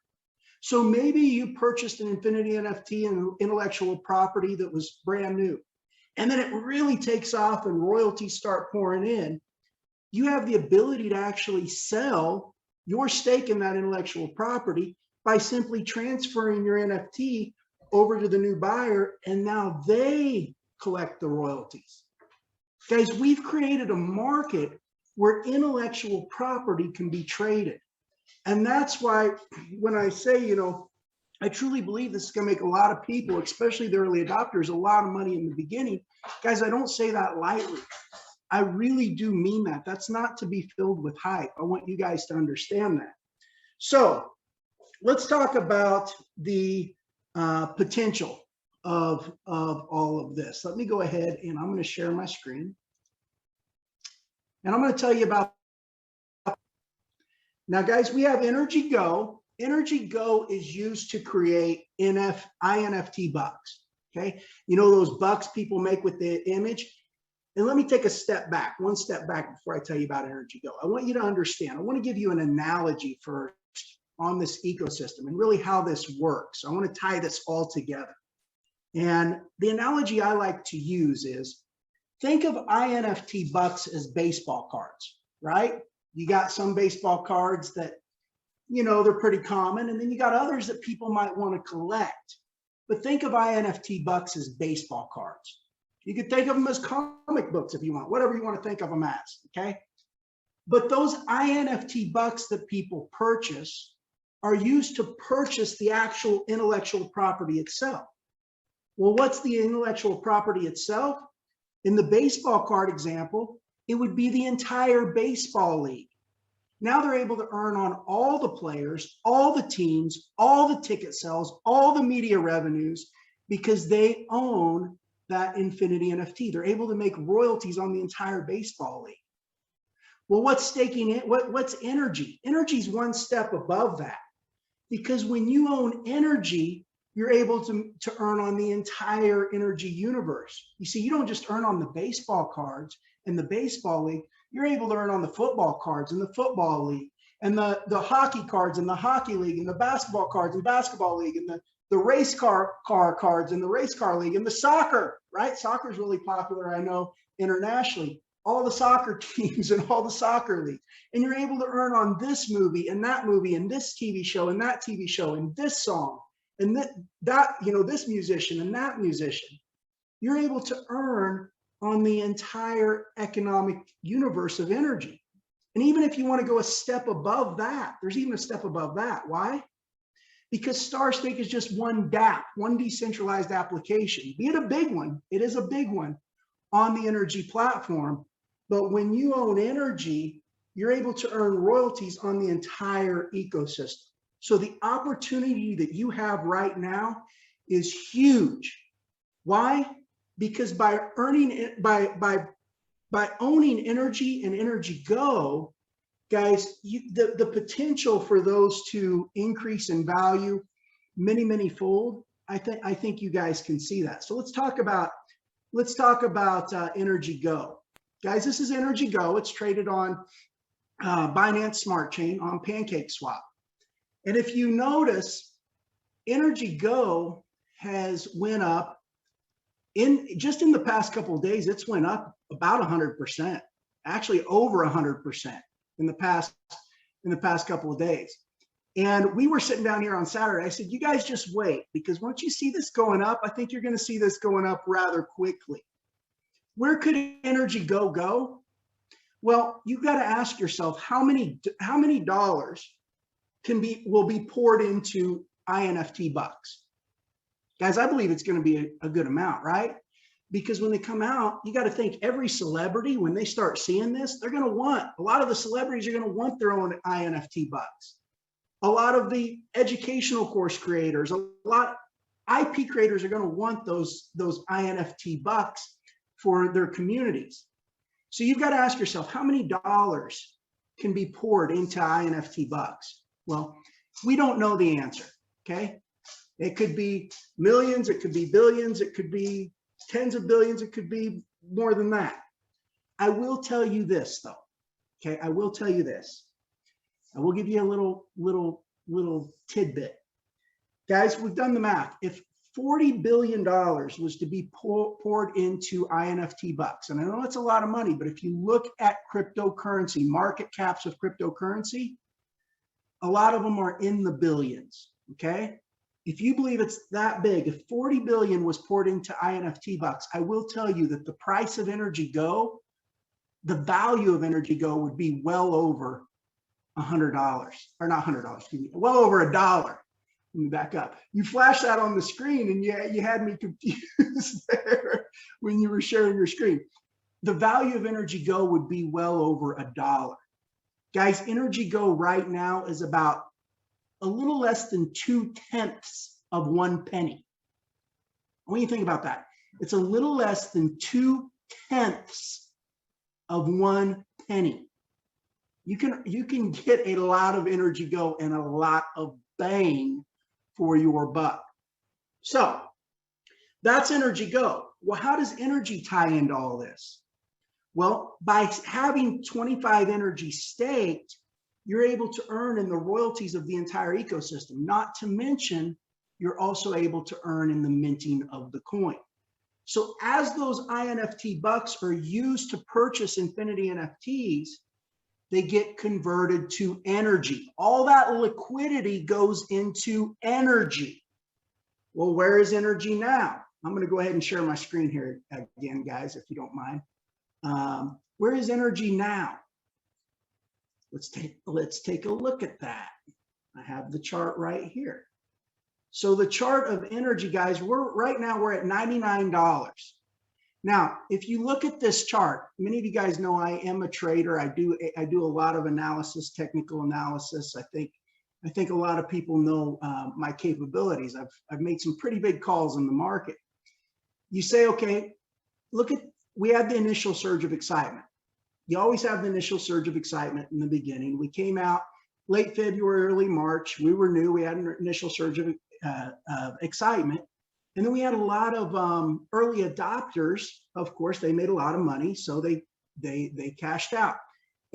So maybe you purchased an Infinity NFT and intellectual property that was brand new, and then it really takes off and royalties start pouring in. You have the ability to actually sell your stake in that intellectual property by simply transferring your NFT over to the new buyer, and now they collect the royalties. Guys, we've created a market where intellectual property can be traded. And that's why when I say, you know, I truly believe this is going to make a lot of people, especially the early adopters, a lot of money in the beginning. Guys, I don't say that lightly. I really do mean that. That's not to be filled with hype. I want you guys to understand that. So let's talk about the potential of all of this. Let me go ahead and I'm going to share my screen. And I'm going to tell you about. Now, guys, we have NRGYGO. NRGYGO is used to create INFT bucks. Okay, you know those bucks people make with the image. And let me take a step back, one step back before I tell you about NRGYGO. I want you to understand. I want to give you an analogy first on this ecosystem and really how this works. I want to tie this all together. And the analogy I like to use is, think of INFT bucks as baseball cards, right? You got some baseball cards that, you know, they're pretty common, and then you got others that people might want to collect. But think of INFT bucks as baseball cards. You could think of them as comic books if you want, whatever you want to think of them as, okay? But those INFT bucks that people purchase are used to purchase the actual intellectual property itself. Well, what's the intellectual property itself? In the baseball card example, it would be the entire baseball league. Now they're able to earn on all the players, all the teams, all the ticket sales, all the media revenues, because they own that Infinity NFT. They're able to make royalties on the entire baseball league. Well, what's staking it? What's NRGY? NRGY is one step above that, because when you own NRGY, you're able to earn on the entire NRGY universe. You see, you don't just earn on the baseball cards and the baseball league. You're able to earn on the football cards in the football league, and the hockey cards in the hockey league, and the basketball cards in basketball league, and the race car cards in the race car league, and the soccer, right? Soccer is really popular, I know, internationally. All the soccer teams and all the soccer leagues. And you're able to earn on this movie and this TV show and that TV show and this song and that you know, this musician and that musician. You're able to earn on the entire economic universe of NRGY. And even if you want to go a step above that, there's even a step above that. Why? Because StarStake is just one DApp, one decentralized application, be it a big one, it is a big one on the NRGY platform. But when you own NRGY, you're able to earn royalties on the entire ecosystem. So the opportunity that you have right now is huge. Why? Because by earning it, by owning NRGY and NRGYGO, guys, the potential for those to increase in value many fold. I think you guys can see that. So let's talk about NRGYGO. Guys, this is NRGYGO. It's traded on Binance Smart Chain on PancakeSwap. And if you notice, NRGYGO has went up just in the past couple of days. It's went up about 100%, actually over 100% in the past couple of days. And we were sitting down here on Saturday. I said, you guys just wait, because once you see this going up, I think you're going to see this going up rather quickly. Where could NRGYGO go? Well, you've got to ask yourself how many dollars will be poured into INFT bucks. Guys, I believe it's going to be a good amount, right? Because when they come out, you got to think every celebrity, when they start seeing this, they're going to want, a lot of the celebrities are going to want their own INFT bucks. A lot of the educational course creators, a lot IP creators are going to want those INFT bucks for their communities. So you've got to ask yourself, how many dollars can be poured into INFT bucks? Well, we don't know the answer, okay? It could be millions, it could be billions, it could be tens of billions, it could be more than that. I will tell you this though, okay? I will tell you this. I will give you a little tidbit. Guys, we've done the math. If $40 billion was to be poured into INFT bucks, and I know it's a lot of money, but if you look at cryptocurrency, market caps of cryptocurrency, a lot of them are in the billions, okay? If you believe it's that big, if 40 billion was poured into INFT bucks, I will tell you that the price of NRGYGO, the value of NRGYGO would be well over $100, or not $100, excuse me, well over $1. Let me back up. You flashed that on the screen and you had me confused there when you were sharing your screen. The value of NRGYGO would be well over $1. Guys, NRGYGO right now is about a little less than 2/10 of 1 penny. When you think about that, it's a little less than 2/10 of 1 penny. You can get a lot of NRGYGO and a lot of bang for your buck. So that's NRGYGO. Well, how does NRGY tie into all this? Well, by having 25 NRGY staked, you're able to earn in the royalties of the entire ecosystem. Not to mention, you're also able to earn in the minting of the coin. So as those INFT bucks are used to purchase Infinity NFTs, they get converted to NRGY. All that liquidity goes into NRGY. Well, where is NRGY now? I'm going to go ahead and share my screen here again, guys, if you don't mind. Where is NRGY now? Let's take a look at that. I have the chart right here. So the chart of NRGY, guys, right now we're at $99. Now, if you look at this chart, many of you guys know I am a trader. I do a lot of analysis, technical analysis. I think a lot of people know my capabilities. I've made some pretty big calls in the market. You say, okay, we had the initial surge of excitement. You always have the initial surge of excitement in the beginning. We came out late February, early March. We were new. We had an initial surge of excitement. And then we had a lot of early adopters. Of course, they made a lot of money, so they cashed out.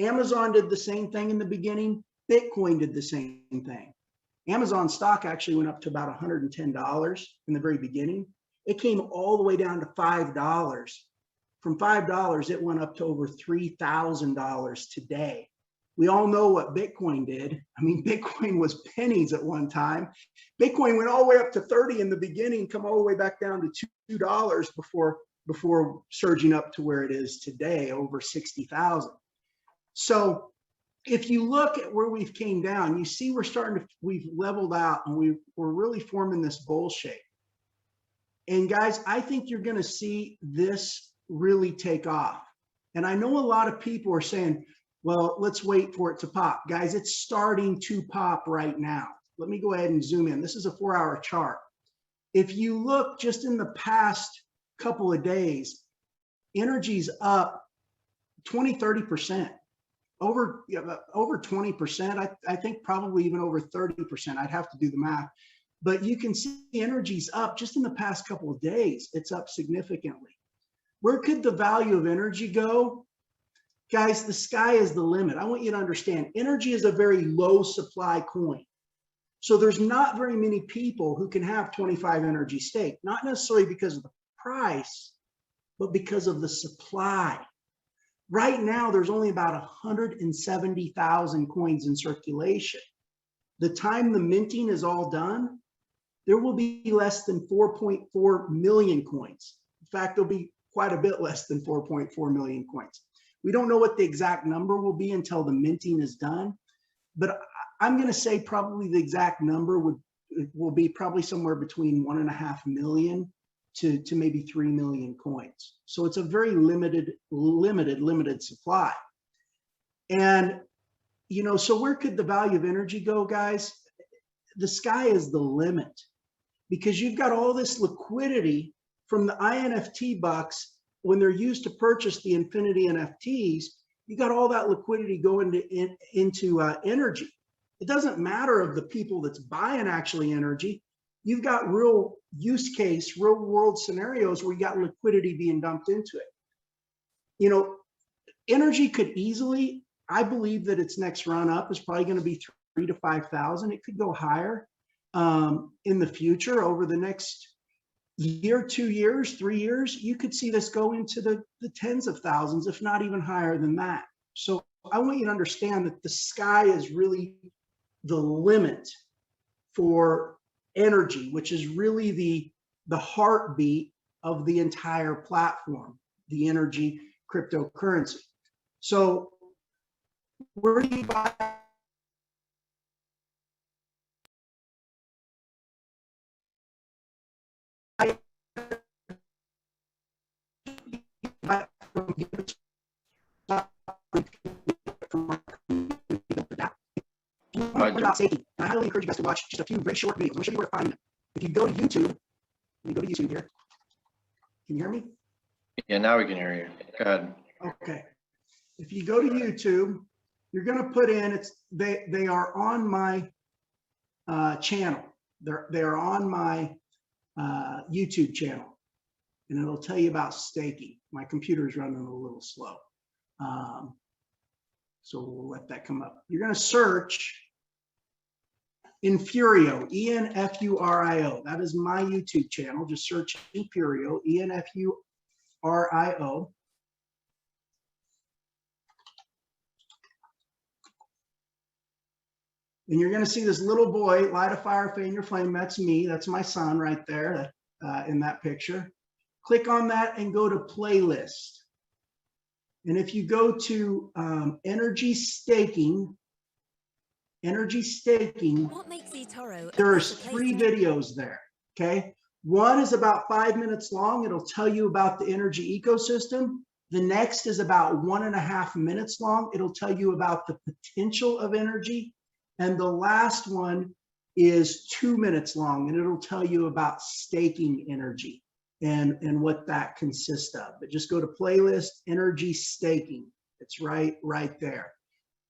Amazon did the same thing in the beginning. Bitcoin did the same thing. Amazon stock actually went up to about $110 in the very beginning. It came all the way down to $5. From $5, it went up to over $3,000 today. We all know what Bitcoin did. I mean, Bitcoin was pennies at one time. Bitcoin went all the way up to 30 in the beginning, come all the way back down to $2 before surging up to where it is today, over 60,000. So if you look at where we've came down, you see we've leveled out and we're really forming this bowl shape. And guys, I think you're going to see this really take off. And I know a lot of people are saying, well, let's wait for it to pop. Guys, it's starting to pop right now. Let me go ahead and zoom in. This is a 4-hour chart. If you look just in the past couple of days, NRGY's up 20–30%, over 20%. I think probably even over 30%. I'd have to do the math. But you can see NRGY's up just in the past couple of days. It's up significantly. Where could the value of NRGY go? Guys, the sky is the limit. I want you to understand, NRGY is a very low supply coin. So there's not very many people who can have 25 NRGY stake, not necessarily because of the price, but because of the supply. Right now, there's only about 170,000 coins in circulation. The time the minting is all done, there will be less than 4.4 million coins. In fact, there'll be quite a bit less than 4.4 million coins. We don't know what the exact number will be until the minting is done, but I'm going to say probably the exact number will be probably somewhere between 1.5 million to maybe 3 million coins. So it's a very limited supply. And, you know, so where could the value of NRGY go, guys? The sky is the limit, because you've got all this liquidity from the INFT bucks. When they're used to purchase the Infinity NFTs, you got all that liquidity going into NRGY. It doesn't matter of the people that's buying actually NRGY. You've got real use case, real world scenarios where you got liquidity being dumped into it. You know, NRGY could easily, I believe that its next run up is probably going to be 3,000 to 5,000. It could go higher in the future over the next year, 2 years, 3 years. You could see this go into the tens of thousands, if not even higher than that. So I want you to understand that the sky is really the limit for NRGY, which is really the heartbeat of the entire platform, the NRGY cryptocurrency. So where do you buy? I highly encourage you guys to watch just a few very short videos. I'm going to show you where to find them. If you go to YouTube, let me go to YouTube here. Can you hear me? Yeah, now we can hear you. Go ahead. Okay. If you go to YouTube, you're going to put in, they are on my channel. They are on my YouTube channel, and it'll tell you about staking. My computer is running a little slow, so we'll let that come up. You're going to search Infurio, E-N-F-U-R-I-O. That is my YouTube channel. Just search Infurio, E-N-F-U-R-I-O. And you're going to see this little boy light a fire, fan your flame. That's me. That's my son right there. in that picture. Click on that and go to playlist. And if you go to energy staking, What makes eToro there's 3 videos there, okay? One is about 5 minutes long. It'll tell you about the energy ecosystem. The next is about 1.5 minutes long. It'll tell you about the potential of energy. And the last one is 2 minutes long, and it'll tell you about staking energy and what that consists of. But just go to playlist, energy staking. It's right there.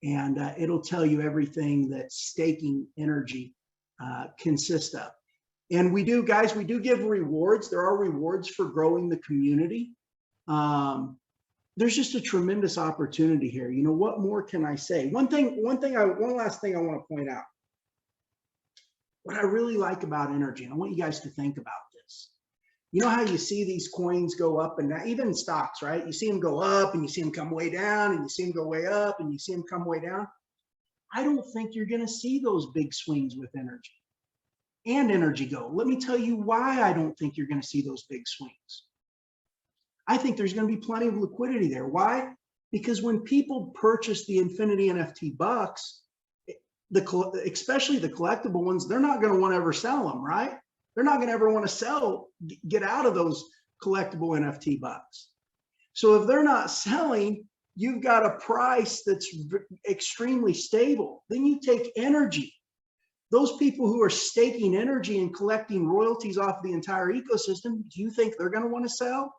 And it'll tell you everything that staking energy consists of. And we do, guys, we do give rewards. There are rewards for growing the community. There's just a tremendous opportunity here. You know, what more can I say? One last thing I want to point out. What I really like about energy, and I want you guys to think about this. You know how you see these coins go up and down, even stocks, right? You see them go up and you see them come way down, and you see them go way up and you see them come way down. I don't think you're going to see those big swings with energy and NRGYGO. Let me tell you why I don't think you're going to see those big swings. I think there's going to be plenty of liquidity there. Why? Because when people purchase the Infinity NFT bucks, especially the collectible ones, they're not going to want to ever sell them, right? They're not going to ever want to sell, get out of those collectible NFT bucks. So if they're not selling, you've got a price that's extremely stable. Then you take energy. Those people who are staking energy and collecting royalties off the entire ecosystem, do you think they're going to want to sell?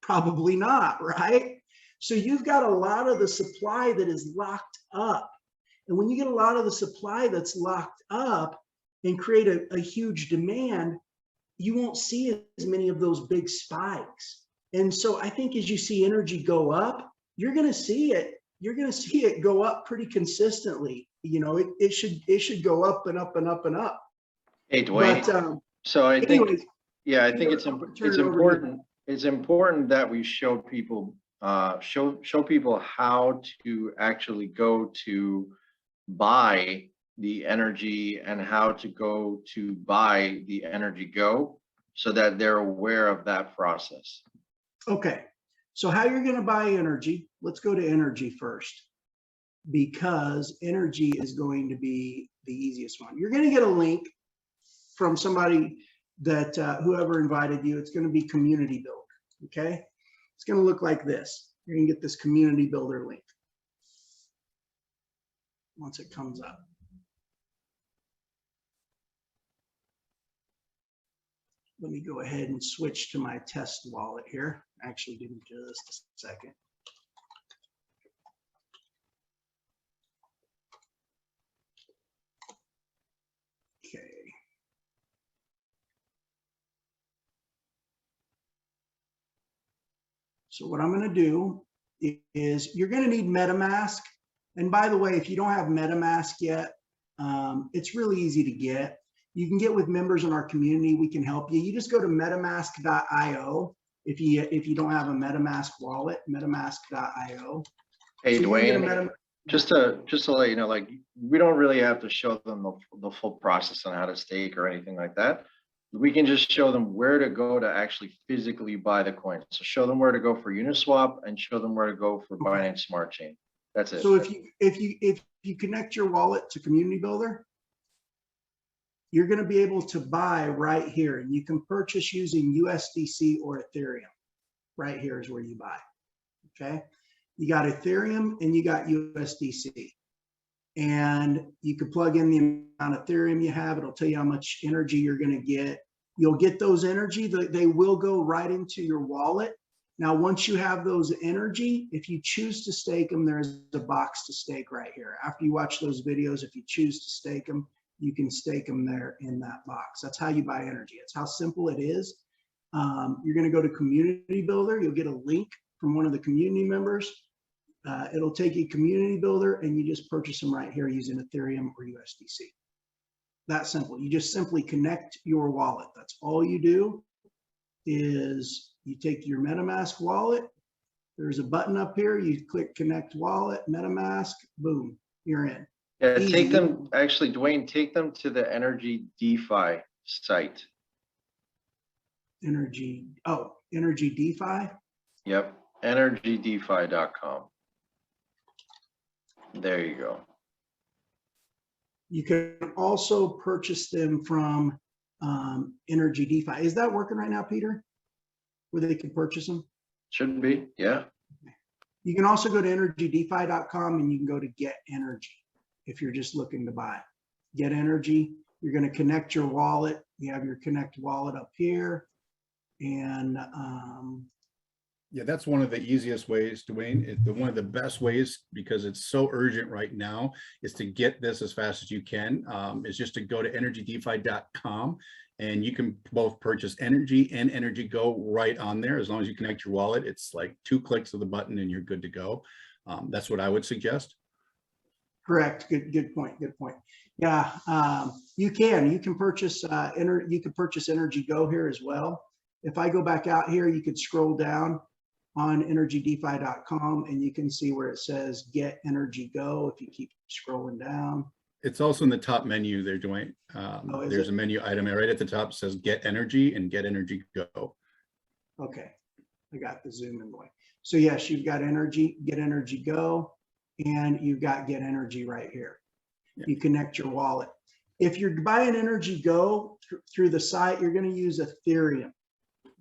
Probably not, right? So you've got a lot of the supply that is locked up. And when you get a lot of the supply that's locked up and create a huge demand, you won't see as many of those big spikes. And so I think as you see energy go up, you're going to see it. You're going to see it go up pretty consistently. You know, it should go up and up and up and up. Hey, Dwayne. But, so I think, anyways, yeah, I think it's important. It's important that we show people show people how to actually go to buy the energy and how to go to buy the NRGYGO so that they're aware of that process. Okay, so how you're going to buy energy, let's go to energy first, because energy is going to be the easiest one. You're going to get a link from somebody that whoever invited you. It's going to be Community Builder. Okay, it's going to look like this. You're going to get this Community Builder link once it comes up. Let me go ahead and switch to my test wallet here. Actually, give me just a second. Okay. So what I'm going to do is you're going to need MetaMask. And by the way, if you don't have MetaMask yet, it's really easy to get. You can get with members in our community. We can help you. You just go to metamask.io if you don't have a MetaMask wallet, metamask.io. Hey, so Dwayne, just to let you know, like, we don't really have to show them the full process on how to stake or anything like that. We can just show them where to go to actually physically buy the coin. So show them where to go for Uniswap and show them where to go for Binance Smart Chain. That's it. So if you connect your wallet to Community Builder, you're going to be able to buy right here, and you can purchase using USDC or Ethereum. Right here is where you buy. Okay, you got Ethereum and you got USDC, and you can plug in the amount of Ethereum you have. It'll tell you how much energy you're going to get. You'll get those energy. They will go right into your wallet. Now, once you have those energy, if you choose to stake them, there's a box to stake right here. After you watch those videos, if you choose to stake them, you can stake them there in that box. That's how you buy energy. It's how simple it is. You're going to go to Community Builder. You'll get a link from one of the community members. It'll take you Community Builder, and you just purchase them right here using Ethereum or USDC. That simple. You just simply connect your wallet. That's all you do. Is you take your MetaMask wallet. There's a button up here. You click Connect Wallet, MetaMask. Boom, you're in. Yeah, take them, actually, Dwayne, take them to the Energy DeFi site. Energy DeFi. Yep, NRGDefi.com. There you go. You can also purchase them from Energy DeFi. Is that working right now, Peter? Where they can purchase them? Should be, yeah. You can also go to energydefi.com and you can go to Get Energy if you're just looking to buy. Get Energy, you're going to connect your wallet. You have your Connect wallet up here. And Yeah, that's one of the easiest ways, Dwayne. One of the best ways, because it's so urgent right now, is to get this as fast as you can. Is just to go to energydefi.com, and you can both purchase NRGY and NRGYGO right on there. As long as you connect your wallet, it's like 2 clicks of the button and you're good to go. That's what I would suggest. correct. Good point. Good point. Yeah, you can purchase NRGYGO here as well. If I go back out here, you could scroll down on energydefi.com and you can see where it says Get NRGYGO. If you keep scrolling down, It's also in the top menu there, Dwayne. There's a menu item right at the top, says Get Energy and Get NRGYGO. okay, I got the zoom in going. So yes, you've got Get NRGYGO, and you've got Get Energy right here. Yeah. You connect your wallet. If you're buying NRGYGO through the site, you're going to use Ethereum.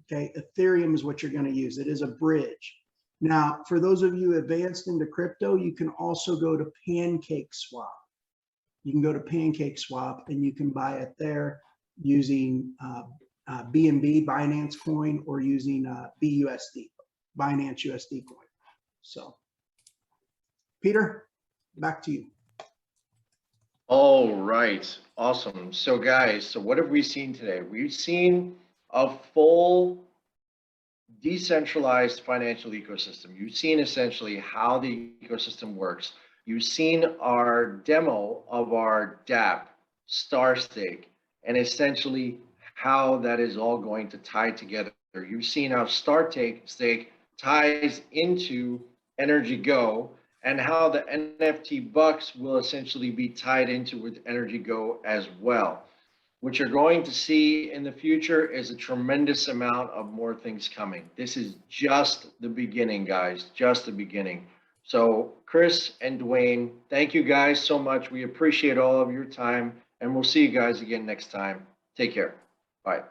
Okay, Ethereum is what you're going to use. It is a bridge. Now, for those of you advanced into crypto, you can also go to PancakeSwap. You can go to PancakeSwap and you can buy it there using BNB, Binance Coin, or using BUSD, Binance USD Coin. So, Peter, back to you. All right, awesome. So guys, what have we seen today? We've seen a full decentralized financial ecosystem. You've seen essentially how the ecosystem works. You've seen our demo of our dApp, StarStake, and essentially how that is all going to tie together. You've seen how StarStake ties into NRGYGO and how the NFT bucks will essentially be tied into with NRGYGO as well. What you're going to see in the future is a tremendous amount of more things coming. This is just the beginning, guys, just the beginning. So Chris and Dwayne, thank you guys so much. We appreciate all of your time, and we'll see you guys again next time. Take care. Bye.